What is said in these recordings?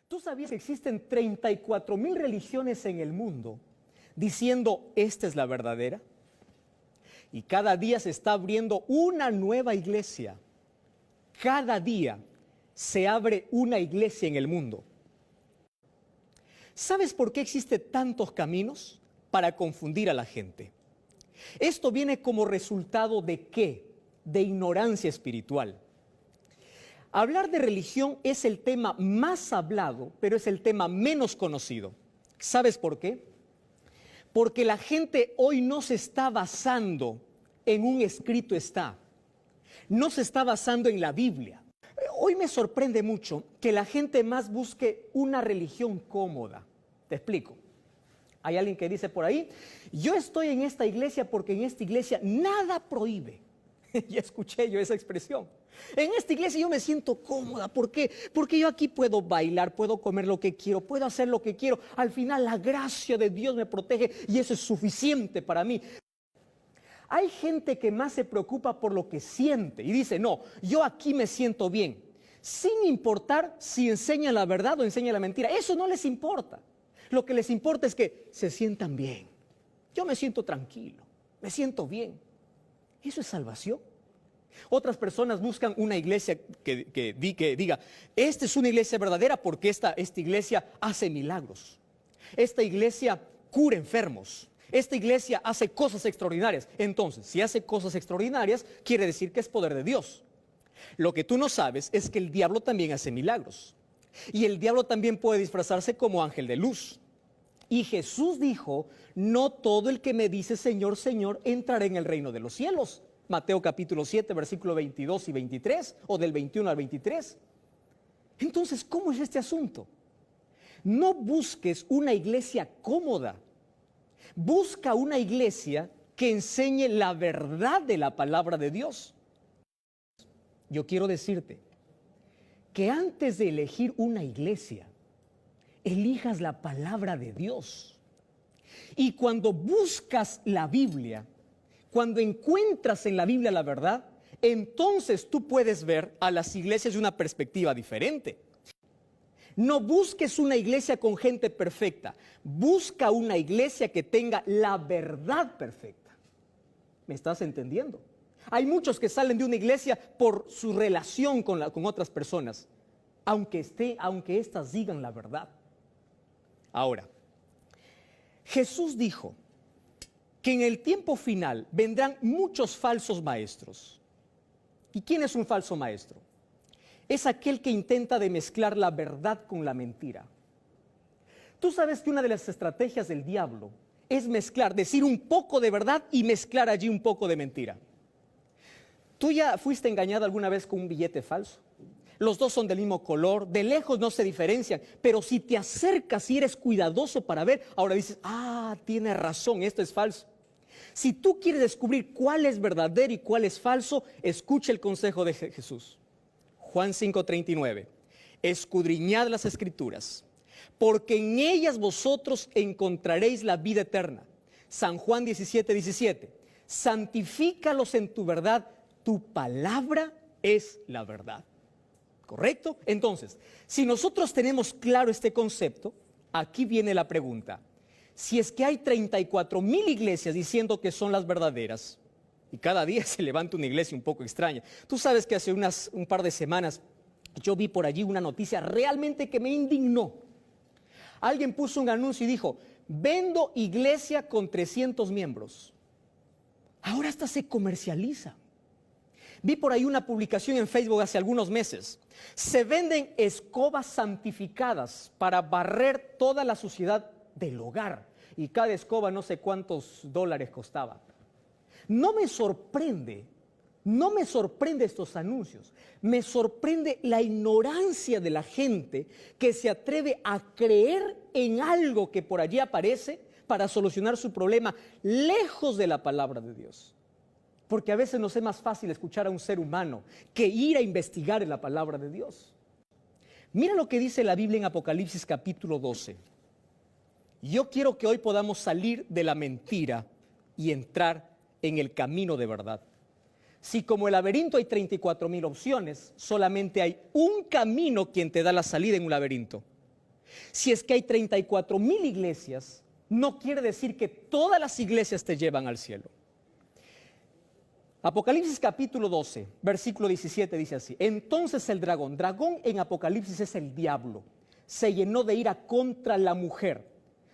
¿Tú sabías que existen 34,000 religiones en el mundo diciendo esta es la verdadera? Y cada día se está abriendo una nueva iglesia. Cada día se abre una iglesia en el mundo. ¿Sabes por qué existen tantos caminos? Para confundir a la gente. Esto viene como resultado ¿de qué? De ignorancia espiritual. Hablar de religión es el tema más hablado, pero es el tema menos conocido. ¿Sabes por qué? Porque la gente hoy no se está basando en un escrito está. No se está basando en la Biblia. Hoy me sorprende mucho que la gente más busque una religión cómoda. Te explico. Hay alguien que dice por ahí, yo estoy en esta iglesia porque en esta iglesia nada prohíbe. Ya escuché yo esa expresión. En esta iglesia yo me siento cómoda. ¿Por qué? Porque yo aquí puedo bailar, puedo comer lo que quiero, puedo hacer lo que quiero. Al final la gracia de Dios me protege y eso es suficiente para mí. Hay gente que más se preocupa por lo que siente y dice, no, yo aquí me siento bien. Sin importar si enseña la verdad o enseña la mentira. Eso no les importa. Lo que les importa es que se sientan bien. Yo me siento tranquilo, me siento bien. ¿Eso es salvación? Otras personas buscan una iglesia que diga, esta es una iglesia verdadera porque esta iglesia hace milagros. Esta iglesia cura enfermos. Esta iglesia hace cosas extraordinarias. Entonces, si hace cosas extraordinarias, quiere decir que es poder de Dios. Lo que tú no sabes es que el diablo también hace milagros. Y el diablo también puede disfrazarse como ángel de luz. Y Jesús dijo, no todo el que me dice Señor, Señor, entrará en el reino de los cielos. Mateo capítulo 7, versículo 22 y 23, o del 21 al 23. Entonces, ¿cómo es este asunto? No busques una iglesia cómoda. Busca una iglesia que enseñe la verdad de la palabra de Dios. Yo quiero decirte que antes de elegir una iglesia, elijas la palabra de Dios. Y cuando buscas la Biblia, cuando encuentras en la Biblia la verdad, entonces tú puedes ver a las iglesias de una perspectiva diferente. No busques una iglesia con gente perfecta. Busca una iglesia que tenga la verdad perfecta. ¿Me estás entendiendo? Hay muchos que salen de una iglesia por su relación con otras personas, aunque éstas digan la verdad. Ahora, Jesús dijo que en el tiempo final vendrán muchos falsos maestros. ¿Y quién es un falso maestro? Es aquel que intenta de mezclar la verdad con la mentira. Tú sabes que una de las estrategias del diablo es decir un poco de verdad y mezclar allí un poco de mentira. ¿Tú ya fuiste engañada alguna vez con un billete falso? Los dos son del mismo color, de lejos no se diferencian, pero si te acercas y eres cuidadoso para ver, ahora dices, tiene razón, esto es falso. Si tú quieres descubrir cuál es verdadero y cuál es falso, escucha el consejo de Jesús. Juan 5:39, escudriñad las escrituras, porque en ellas vosotros encontraréis la vida eterna. San Juan 17:17, santifícalos en tu verdad, tu palabra es la verdad. ¿Correcto? Entonces, si nosotros tenemos claro este concepto, aquí viene la pregunta. Si es que hay 34,000 iglesias diciendo que son las verdaderas, y cada día se levanta una iglesia un poco extraña. Tú sabes que hace un par de semanas yo vi por allí una noticia realmente que me indignó. Alguien puso un anuncio y dijo, vendo iglesia con 300 miembros. Ahora hasta se comercializa. Vi por ahí una publicación en Facebook hace algunos meses. Se venden escobas santificadas para barrer toda la suciedad del hogar. Y cada escoba no sé cuántos dólares costaba. No me sorprende estos anuncios. Me sorprende la ignorancia de la gente que se atreve a creer en algo que por allí aparece para solucionar su problema lejos de la palabra de Dios. Porque a veces nos es más fácil escuchar a un ser humano que ir a investigar en la palabra de Dios. Mira lo que dice la Biblia en Apocalipsis capítulo 12. Yo quiero que hoy podamos salir de la mentira y entrar en el camino de verdad. Si como el laberinto hay 34,000 opciones, solamente hay un camino quien te da la salida en un laberinto. Si es que hay 34,000 iglesias, no quiere decir que todas las iglesias te llevan al cielo. Apocalipsis capítulo 12, versículo 17 dice así: entonces el dragón en Apocalipsis es el diablo, se llenó de ira contra la mujer.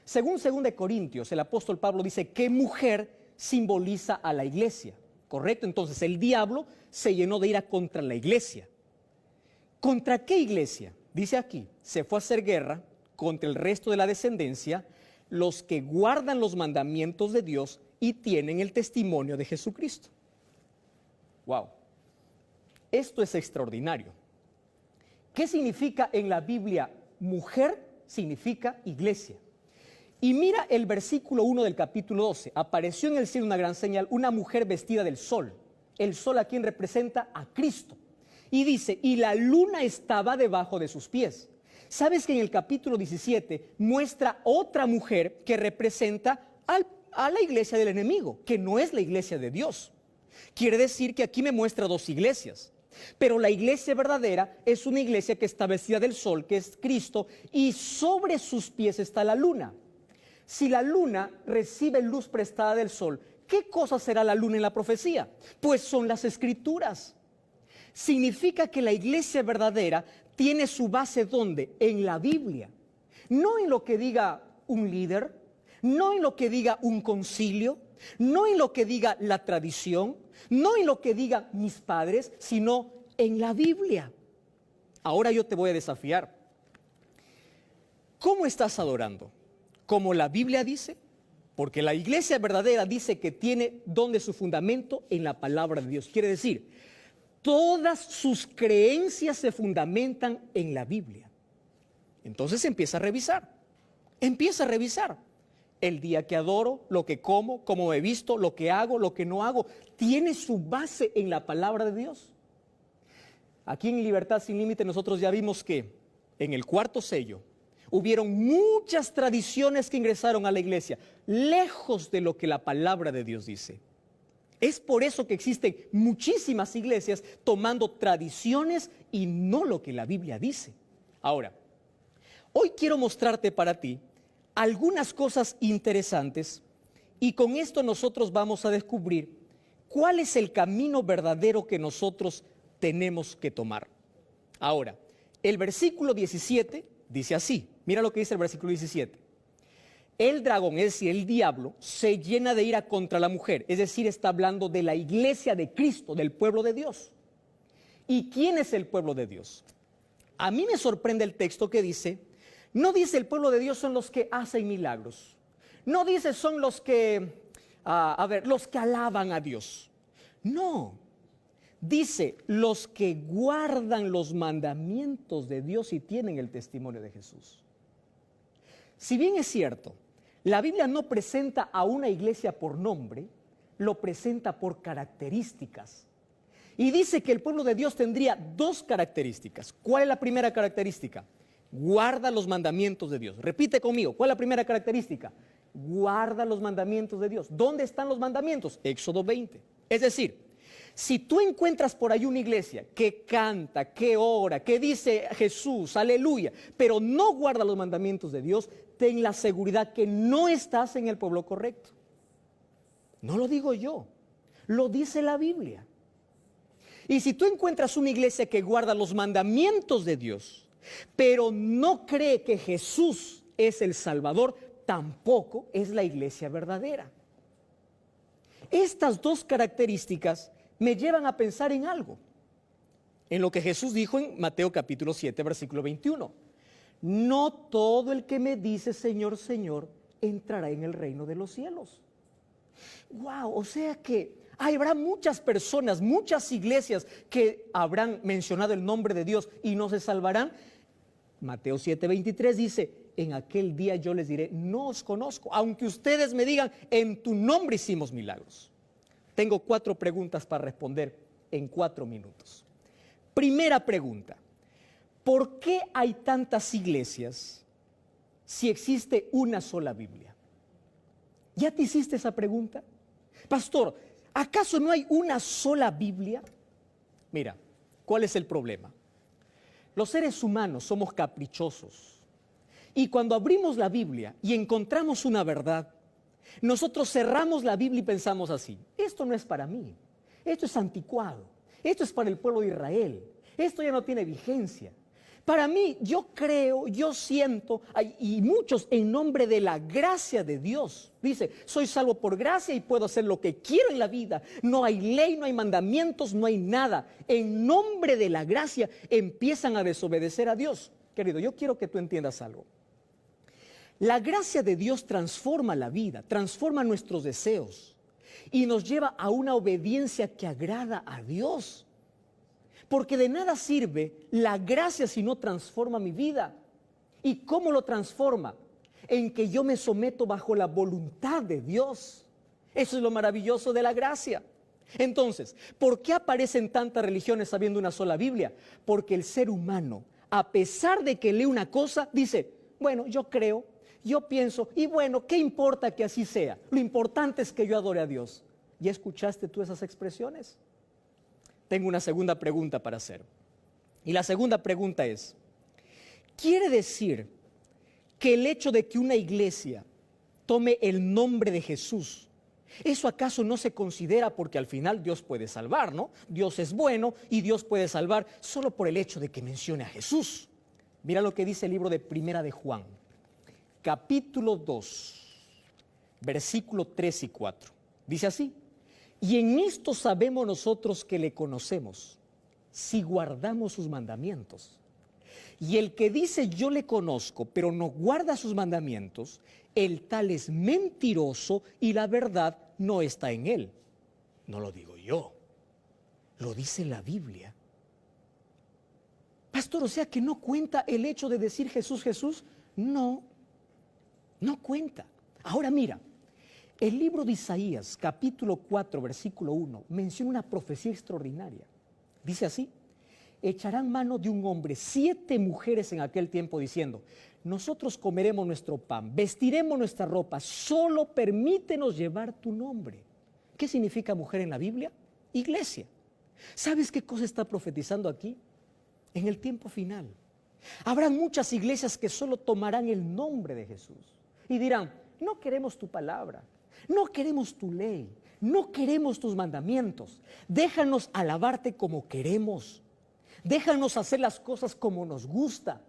Según 2 Corintios, el apóstol Pablo dice que mujer simboliza a la iglesia, ¿correcto? Entonces el diablo se llenó de ira contra la iglesia. ¿Contra qué iglesia? Dice aquí, se fue a hacer guerra contra el resto de la descendencia, los que guardan los mandamientos de Dios y tienen el testimonio de Jesucristo. Wow, esto es extraordinario. ¿Qué significa en la Biblia mujer? Significa iglesia. Y mira el versículo 1 del capítulo 12. Apareció en el cielo una gran señal, una mujer vestida del sol. El sol a quien representa a Cristo. Y dice, y la luna estaba debajo de sus pies. ¿Sabes que en el capítulo 17 muestra otra mujer que representa a la iglesia del enemigo, que no es la iglesia de Dios? Quiere decir que aquí me muestra dos iglesias. Pero la iglesia verdadera es una iglesia que está vestida del sol, que es Cristo, y sobre sus pies está la luna. Si la luna recibe luz prestada del sol, ¿qué cosa será la luna en la profecía? Pues son las escrituras. Significa que la iglesia verdadera tiene su base ¿dónde? En la Biblia. No en lo que diga un líder, no en lo que diga un concilio, no en lo que diga la tradición, no en lo que digan mis padres, sino en la Biblia. Ahora yo te voy a desafiar. ¿Cómo estás adorando? ¿Como la Biblia dice? Porque la iglesia verdadera dice que tiene donde su fundamento en la palabra de Dios. Quiere decir, todas sus creencias se fundamentan en la Biblia. Entonces empieza a revisar. Empieza a revisar. El día que adoro, lo que como, cómo he visto, lo que hago, lo que no hago, tiene su base en la palabra de Dios. Aquí en Libertad Sin Límite nosotros ya vimos que en el cuarto sello hubieron muchas tradiciones que ingresaron a la iglesia, lejos de lo que la palabra de Dios dice. Es por eso que existen muchísimas iglesias tomando tradiciones y no lo que la Biblia dice. Ahora, hoy quiero mostrarte para ti algunas cosas interesantes y con esto nosotros vamos a descubrir cuál es el camino verdadero que nosotros tenemos que tomar. Ahora, el versículo 17 dice así, mira lo que dice el versículo 17. El dragón, es decir, el diablo, se llena de ira contra la mujer, es decir, está hablando de la iglesia de Cristo, del pueblo de Dios. ¿Y quién es el pueblo de Dios? A mí me sorprende el texto que dice, no dice el pueblo de Dios son los que hacen milagros, no dice son los que, los que alaban a Dios, no, dice los que guardan los mandamientos de Dios y tienen el testimonio de Jesús. Si bien es cierto, la Biblia no presenta a una iglesia por nombre, lo presenta por características. Y dice que el pueblo de Dios tendría dos características. ¿Cuál es la primera característica? Guarda los mandamientos de Dios. Repite conmigo, ¿cuál es la primera característica? Guarda los mandamientos de Dios. ¿Dónde están los mandamientos? Éxodo 20. Es decir, si tú encuentras por ahí una iglesia que canta, que ora, que dice Jesús, aleluya, pero no guarda los mandamientos de Dios, ten la seguridad que no estás en el pueblo correcto. No lo digo yo, lo dice la Biblia. Y si tú encuentras una iglesia que guarda los mandamientos de Dios, pero no cree que Jesús es el Salvador, tampoco es la iglesia verdadera. Estas dos características me llevan a pensar en algo, en lo que Jesús dijo en Mateo capítulo 7, versículo 21. No todo el que me dice Señor, Señor, entrará en el reino de los cielos. Wow, o sea que habrá muchas personas, muchas iglesias que habrán mencionado el nombre de Dios y no se salvarán. Mateo 7:23 dice, en aquel día yo les diré, no os conozco, aunque ustedes me digan, en tu nombre hicimos milagros. Tengo 4 preguntas para responder en 4 minutos. Primera pregunta, ¿por qué hay tantas iglesias si existe una sola Biblia? ¿Ya te hiciste esa pregunta? Pastor, ¿acaso no hay una sola Biblia? Mira, ¿cuál es el problema? Los seres humanos somos caprichosos Y cuando abrimos la Biblia y encontramos una verdad, nosotros cerramos la Biblia y pensamos así: esto no es para mí, esto es anticuado, esto es para el pueblo de Israel, esto ya no tiene vigencia. Para mí, yo creo, yo siento, y muchos en nombre de la gracia de Dios, dice, soy salvo por gracia y puedo hacer lo que quiero en la vida. No hay ley, no hay mandamientos, no hay nada. En nombre de la gracia empiezan a desobedecer a Dios. Querido, yo quiero que tú entiendas algo. La gracia de Dios transforma la vida, transforma nuestros deseos y nos lleva a una obediencia que agrada a Dios. Porque de nada sirve la gracia si no transforma mi vida. ¿Y cómo lo transforma? En que yo me someto bajo la voluntad de Dios. Eso es lo maravilloso de la gracia. Entonces, ¿por qué aparecen tantas religiones habiendo una sola Biblia? Porque el ser humano, a pesar de que lee una cosa, dice, bueno, yo creo, yo pienso, y bueno, ¿qué importa que así sea? Lo importante es que yo adore a Dios. ¿Ya escuchaste tú esas expresiones? Tengo una segunda pregunta para hacer. Y la segunda pregunta es, ¿quiere decir que el hecho de que una iglesia tome el nombre de Jesús, eso acaso no se considera porque al final Dios puede salvar, ¿no? Dios es bueno y Dios puede salvar solo por el hecho de que mencione a Jesús? Mira lo que dice el libro de Primera de Juan, capítulo 2, versículo 3 y 4. Dice así: y en esto sabemos nosotros que le conocemos, si guardamos sus mandamientos. Y el que dice yo le conozco, pero no guarda sus mandamientos, el tal es mentiroso y la verdad no está en él. No lo digo yo, lo dice la Biblia. Pastor, o sea que no cuenta el hecho de decir Jesús, Jesús. No, no cuenta. Ahora mira. El libro de Isaías, capítulo 4, versículo 1, menciona una profecía extraordinaria. Dice así: echarán mano de un hombre 7 mujeres en aquel tiempo diciendo, nosotros comeremos nuestro pan, vestiremos nuestra ropa, solo permítenos llevar tu nombre. ¿Qué significa mujer en la Biblia? Iglesia. ¿Sabes qué cosa está profetizando aquí? En el tiempo final habrá muchas iglesias que solo tomarán el nombre de Jesús y dirán, no queremos tu palabra, no queremos tu ley, no queremos tus mandamientos. Déjanos alabarte como queremos. Déjanos hacer las cosas como nos gusta.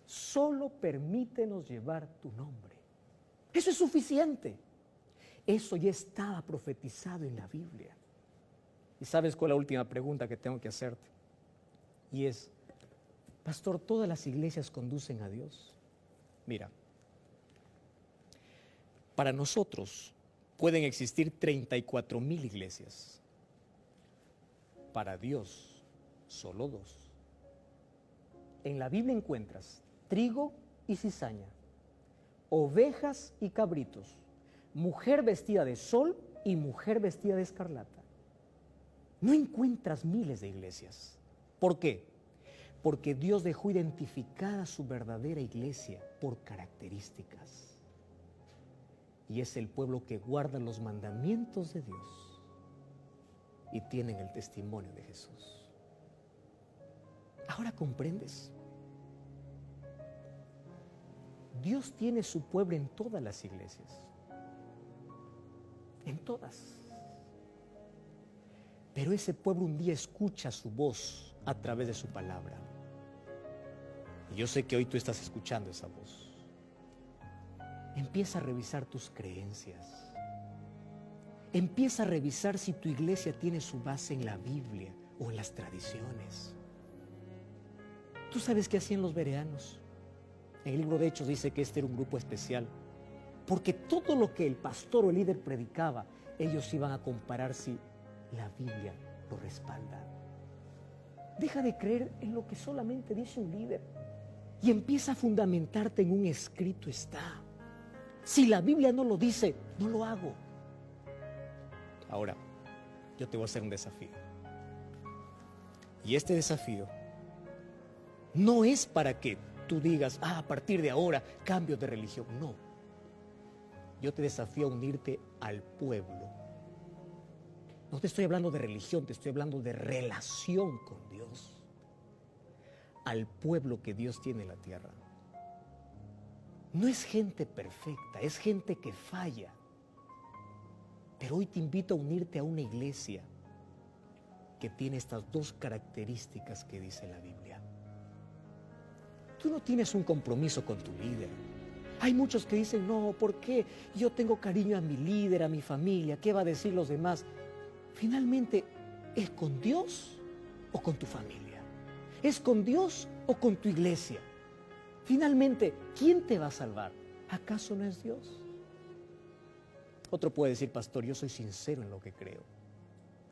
Solo permítenos llevar tu nombre. Eso es suficiente. Eso ya estaba profetizado en la Biblia. ¿Y sabes cuál es la última pregunta que tengo que hacerte? Y es, pastor, ¿todas las iglesias conducen a Dios? Mira, para nosotros pueden existir 34,000 iglesias. Para Dios, solo 2. En la Biblia encuentras trigo y cizaña, ovejas y cabritos, mujer vestida de sol y mujer vestida de escarlata. No encuentras miles de iglesias. ¿Por qué? Porque Dios dejó identificada su verdadera iglesia por características. Y es el pueblo que guarda los mandamientos de Dios y tienen el testimonio de Jesús. Ahora comprendes. Dios tiene su pueblo en todas las iglesias. En todas. Pero ese pueblo un día escucha su voz a través de su palabra. Y yo sé que hoy tú estás escuchando esa voz. Empieza a revisar tus creencias. Empieza a revisar si tu iglesia tiene su base en la Biblia o en las tradiciones. ¿Tú sabes qué hacían los bereanos? En el libro de Hechos dice que este era un grupo especial, porque todo lo que el pastor o el líder predicaba, ellos iban a comparar si la Biblia lo respalda. Deja de creer en lo que solamente dice un líder y empieza a fundamentarte en un escrito está. Si la Biblia no lo dice, no lo hago. Ahora, yo te voy a hacer un desafío. Y este desafío no es para que tú digas, a partir de ahora cambio de religión. No. Yo te desafío a unirte al pueblo. No te estoy hablando de religión, te estoy hablando de relación con Dios. Al pueblo que Dios tiene en la tierra. No es gente perfecta, es gente que falla. Pero hoy te invito a unirte a una iglesia que tiene estas dos características que dice la Biblia. Tú no tienes un compromiso con tu líder. Hay muchos que dicen, no, ¿por qué? Yo tengo cariño a mi líder, a mi familia, ¿qué va a decir los demás? Finalmente, ¿es con Dios o con tu familia? ¿Es con Dios o con tu iglesia? Finalmente, ¿quién te va a salvar? ¿Acaso no es Dios? Otro puede decir, pastor, yo soy sincero en lo que creo.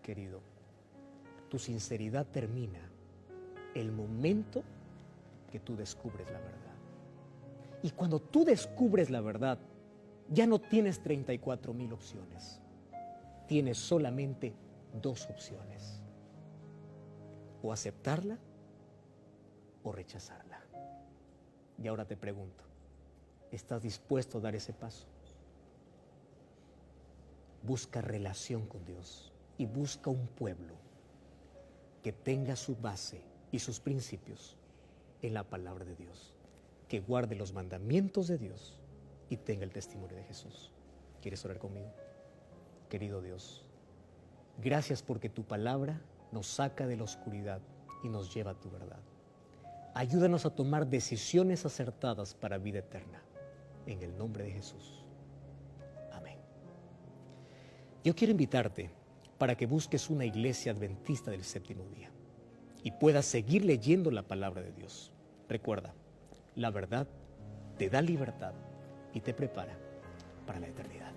Querido, tu sinceridad termina el momento que tú descubres la verdad. Y cuando tú descubres la verdad, ya no tienes 34,000 opciones. Tienes solamente 2 opciones. O aceptarla o rechazarla. Y ahora te pregunto, ¿estás dispuesto a dar ese paso? Busca relación con Dios y busca un pueblo que tenga su base y sus principios en la palabra de Dios, que guarde los mandamientos de Dios y tenga el testimonio de Jesús. ¿Quieres orar conmigo? Querido Dios, gracias porque tu palabra nos saca de la oscuridad y nos lleva a tu verdad. Ayúdanos a tomar decisiones acertadas para vida eterna. En el nombre de Jesús. Amén. Yo quiero invitarte para que busques una iglesia adventista del séptimo día y puedas seguir leyendo la palabra de Dios. Recuerda, la verdad te da libertad y te prepara para la eternidad.